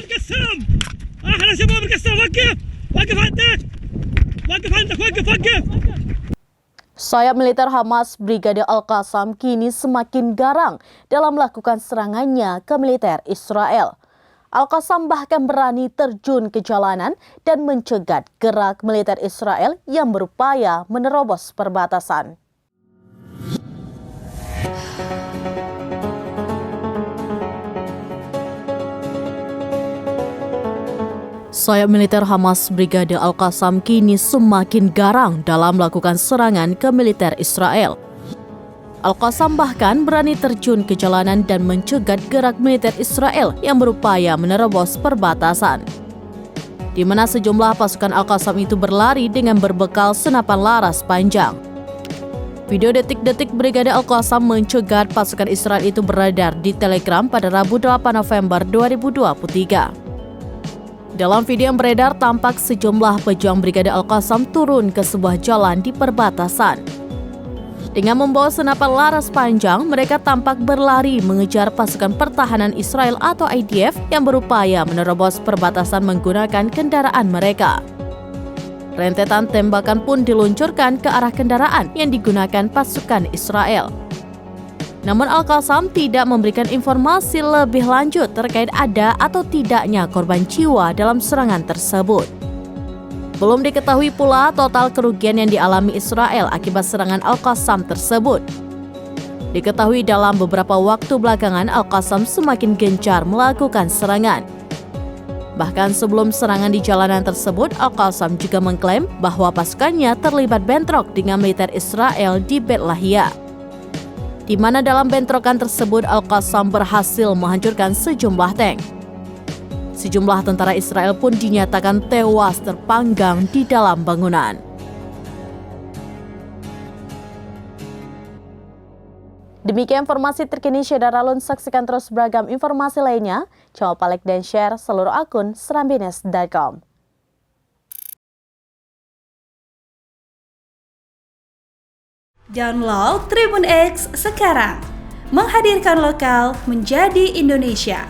القسام. احنا شباب القسام. وقف وقف عندك. وقف عندك. وقف وقف. Sayap militer Hamas Brigade Al-Qassam kini semakin garang dalam melakukan serangannya ke militer Israel. Al-Qassam bahkan berani terjun ke jalanan dan mencegat gerak militer Israel yang berupaya menerobos perbatasan. Sayap militer Hamas Brigade Al-Qassam kini semakin garang dalam melakukan serangan ke militer Israel. Al-Qassam bahkan berani terjun ke jalanan dan mencegat gerak militer Israel yang berupaya menerobos perbatasan. Di mana sejumlah pasukan Al-Qassam itu berlari dengan berbekal senapan laras panjang. Video detik-detik Brigade Al-Qassam mencegat pasukan Israel itu beredar di Telegram pada Rabu 8 November 2023. Dalam video yang beredar, tampak sejumlah pejuang Brigade Al-Qassam turun ke sebuah jalan di perbatasan. Dengan membawa senapan laras panjang, mereka tampak berlari mengejar pasukan pertahanan Israel atau IDF yang berupaya menerobos perbatasan menggunakan kendaraan mereka. Rentetan tembakan pun diluncurkan ke arah kendaraan yang digunakan pasukan Israel. Namun Al-Qassam tidak memberikan informasi lebih lanjut terkait ada atau tidaknya korban jiwa dalam serangan tersebut. Belum diketahui pula total kerugian yang dialami Israel akibat serangan Al-Qassam tersebut. Diketahui dalam beberapa waktu belakangan Al-Qassam semakin gencar melakukan serangan. Bahkan sebelum serangan di jalanan tersebut, Al-Qassam juga mengklaim bahwa pasukannya terlibat bentrok dengan militer Israel di Bet Lahia, di mana dalam bentrokan tersebut Al-Qassam berhasil menghancurkan sejumlah tank. Sejumlah tentara Israel pun dinyatakan tewas terpanggang di dalam bangunan. Demikian informasi terkini Syederalun. Saksikan terus beragam informasi lainnya. Jangan lupa like dan share seluruh akun serambines.com. Download Tribun X sekarang, menghadirkan lokal menjadi Indonesia.